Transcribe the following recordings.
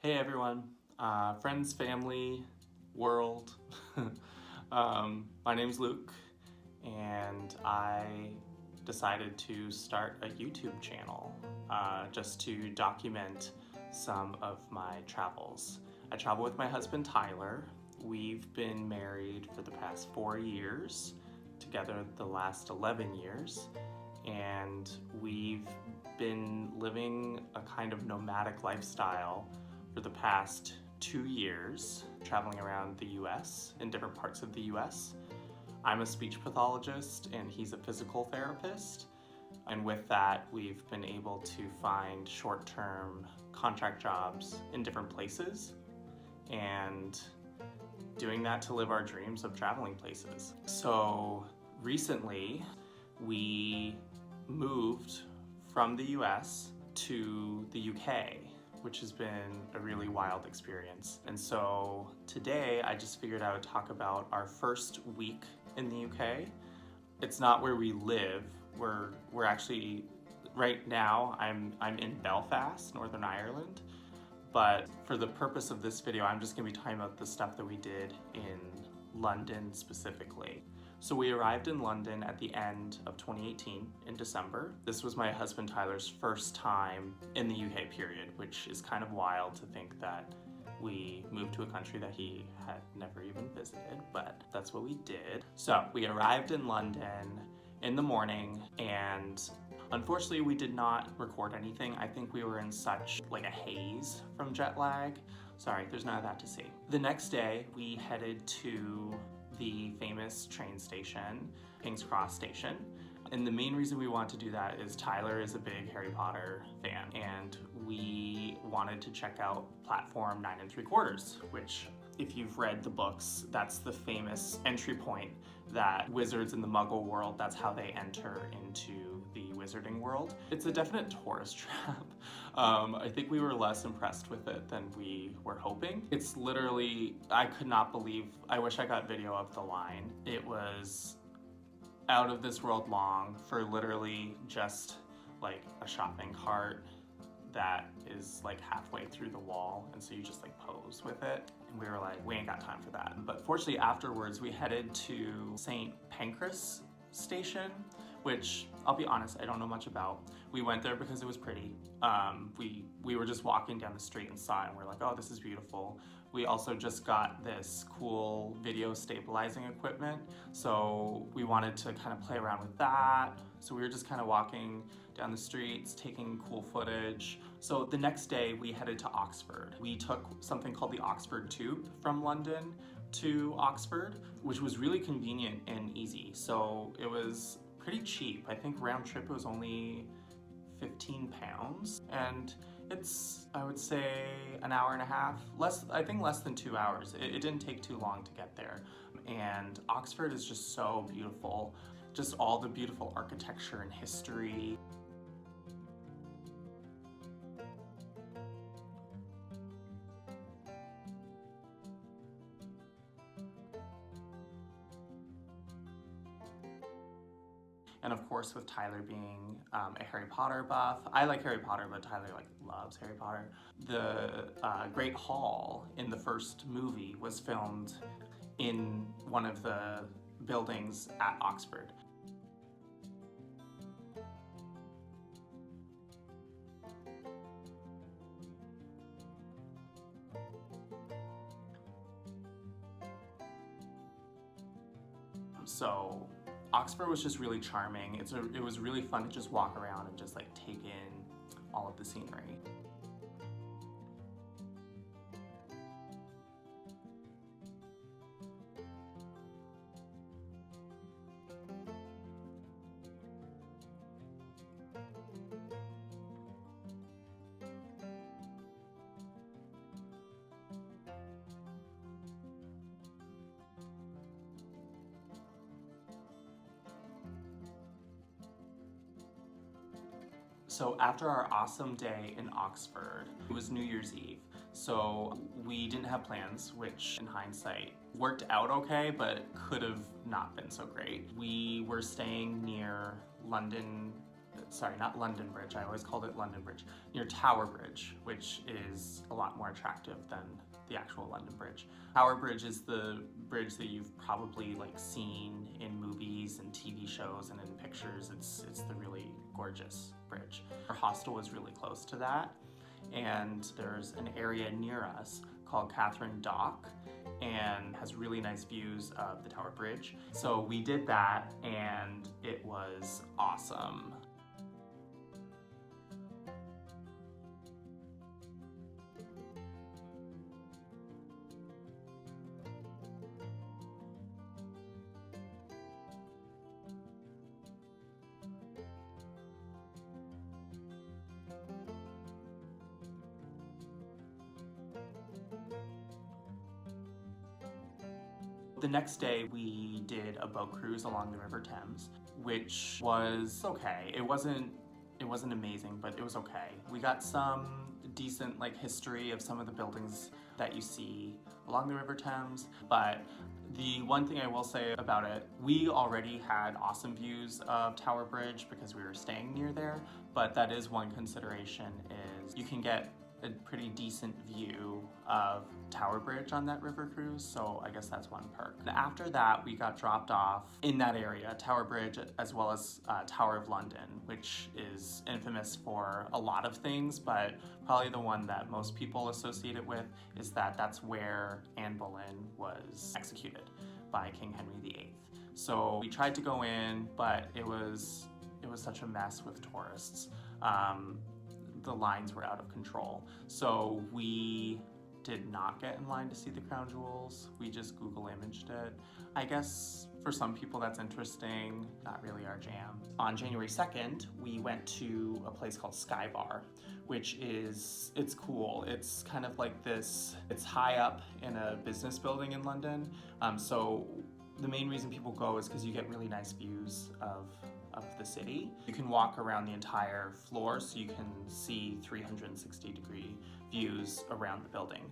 Hey everyone, friends, family, world. My name's Luke, and I decided to start a YouTube channel just to document some of my travels. I travel with my husband Tyler. We've been married for the past 4 years, together the last 11 years, and we've been living a kind of nomadic lifestyle for the past 2 years, traveling around the US, in different parts of the US. I'm a speech pathologist and he's a physical therapist. And with that, we've been able to find short-term contract jobs in different places and doing that to live our dreams of traveling places. So recently, we moved from the US to the UK, which has been a really wild experience. And so today I just figured I would talk about our first week in the UK. It's not where we live. We're actually, right now I'm in Belfast, Northern Ireland. But for the purpose of this video, I'm just gonna be talking about the stuff that we did in London specifically. So we arrived in London at the end of 2018 in December. This was my husband Tyler's first time in the UK period, which is kind of wild to think that we moved to a country that he had never even visited, but that's what we did. So we arrived in London in the morning, and unfortunately we did not record anything. I think we were in such like a haze from jet lag. Sorry, there's none of that to see. The next day we headed to the famous train station, Pancras Station. And the main reason we want to do that is Tyler is a big Harry Potter fan, and we wanted to check out platform 9 3/4, which if you've read the books, that's the famous entry point that wizards in the Muggle world, that's how they enter into the wizarding world. It's a definite tourist trap. I think we were less impressed with it than we were hoping. It's literally, I could not believe, I wish I got video of the line. It was out of this world long for literally just like a shopping cart that is like halfway through the wall, and so you just like pose with it, and we were like, we ain't got time for that. But fortunately afterwards we headed to St. Pancras Station, which I'll be honest, I don't know much about. We went there because it was pretty. We were just walking down the street and saw it, and we're like, oh, this is beautiful. We also just got this cool video stabilizing equipment, so we wanted to kind of play around with that. So we were just kind of walking down the streets, taking cool footage. So the next day we headed to Oxford. We took something called the Oxford Tube from London to Oxford, which was really convenient and easy. So it was pretty cheap. I think round trip was only £15, and it's, I would say, an hour and a half, I think less than 2 hours. It didn't take too long to get there. And Oxford is just so beautiful. Just all the beautiful architecture and history. And of course, with Tyler being a Harry Potter buff, I like Harry Potter, but Tyler like loves Harry Potter. The Great Hall in the first movie was filmed in one of the buildings at Oxford. So Oxford was just really charming. It was really fun to just walk around and just like take in all of the scenery. So after our awesome day in Oxford, it was New Year's Eve. So we didn't have plans, which in hindsight worked out okay, but could have not been so great. We were staying near London sorry, not London Bridge, I always called it London Bridge, near Tower Bridge, which is a lot more attractive than the actual London Bridge. Tower Bridge is the bridge that you've probably like seen in movies and TV shows and in pictures. It's the really gorgeous bridge. Our hostel was really close to that, and there's an area near us called Catherine Dock and has really nice views of the Tower Bridge. So we did that and it was awesome. The next day we did a boat cruise along the River Thames, which was okay. It wasn't amazing, but it was okay. We got some decent like history of some of the buildings that you see along the River Thames, but the one thing I will say about it, we already had awesome views of Tower Bridge because we were staying near there, but that is one consideration, is you can get a pretty decent view of Tower Bridge on that river cruise, so I guess that's one perk. And after that, we got dropped off in that area, Tower Bridge, as well as Tower of London, which is infamous for a lot of things, but probably the one that most people associate it with is that that's where Anne Boleyn was executed by King Henry VIII. So we tried to go in, but it was such a mess with tourists. The lines were out of control. So we did not get in line to see the crown jewels. We just Google imaged it. I guess for some people that's interesting, not really our jam. On January 2nd, we went to a place called Sky Bar, which it's cool. It's kind of like this, it's high up in a business building in London. So the main reason people go is because you get really nice views of the city. You can walk around the entire floor, so you can see 360-degree views around the building.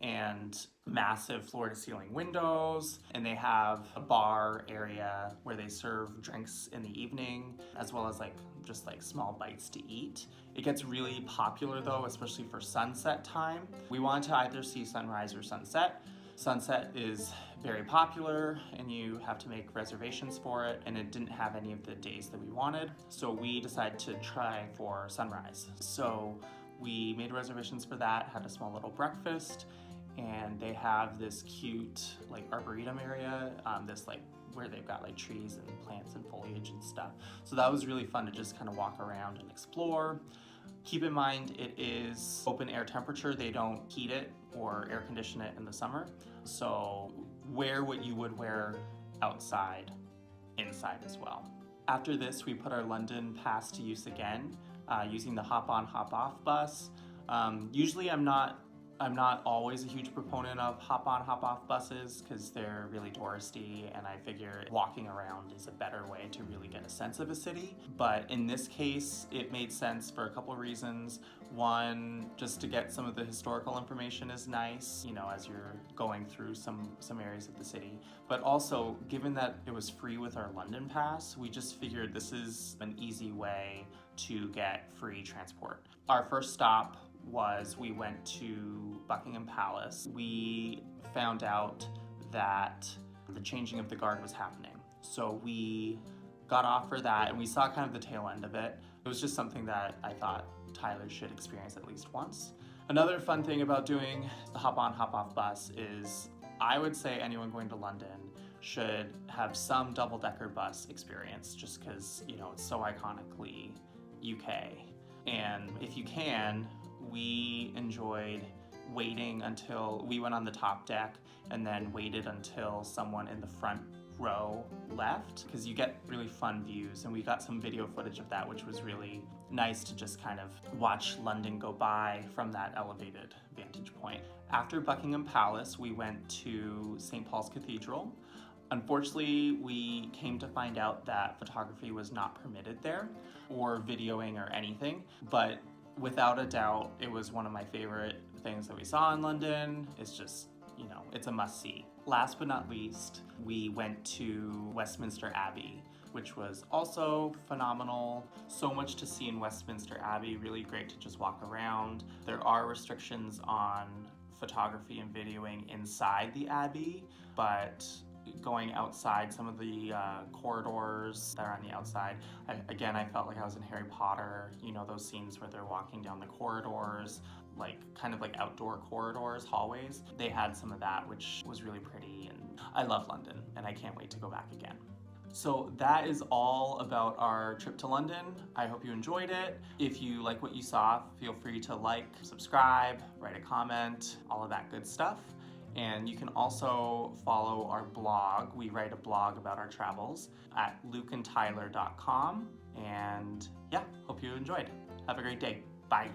And massive floor-to-ceiling windows, and they have a bar area where they serve drinks in the evening, as well as just small bites to eat. It gets really popular though, especially for sunset time. We wanted to either see sunrise or sunset. Sunset is very popular and you have to make reservations for it, and it didn't have any of the days that we wanted. So we decided to try for sunrise. So we made reservations for that, had a small little breakfast, and they have this cute arboretum area, where they've got trees and plants and foliage and stuff. So that was really fun to just kind of walk around and explore. Keep in mind, it is open air temperature. They don't heat it or air condition it in the summer. So wear what you would wear outside, inside as well. After this, we put our London pass to use again, using the hop-on, hop-off bus. Usually I'm not always a huge proponent of hop-on, hop-off buses because they're really touristy, and I figure walking around is a better way to really get a sense of a city. But in this case, it made sense for a couple of reasons. One, just to get some of the historical information is nice, as you're going through some areas of the city. But also, given that it was free with our London pass, we just figured this is an easy way to get free transport. Our first stop was we went to Buckingham Palace. We found out that the changing of the guard was happening. So we got off for that, and we saw kind of the tail end of it. It was just something that I thought Tyler should experience at least once. Another fun thing about doing the hop-on, hop-off bus is I would say anyone going to London should have some double-decker bus experience, just because, it's so iconically UK. And if you can, we enjoyed waiting until we went on the top deck and then waited until someone in the front row left, because you get really fun views, and we got some video footage of that, which was really nice to just kind of watch London go by from that elevated vantage point. After Buckingham Palace, we went to St. Paul's Cathedral. Unfortunately, we came to find out that photography was not permitted there, or videoing or anything, but without a doubt, it was one of my favorite things that we saw in London. It's just, it's a must-see. Last but not least, we went to Westminster Abbey, which was also phenomenal. So much to see in Westminster Abbey, really great to just walk around. There are restrictions on photography and videoing inside the Abbey, but going outside some of the corridors that are on the outside, I felt like I was in Harry Potter, you know, those scenes where they're walking down the corridors, like kind of like outdoor corridors, hallways. They had some of that, which was really pretty, and I love London and I can't wait to go back again. So that is all about our trip to London. I hope you enjoyed it. If you like what you saw, feel free to like, subscribe, write a comment, all of that good stuff. And you can also follow our blog. We write a blog about our travels at lukeandtyler.com. And yeah, hope you enjoyed. Have a great day. Bye.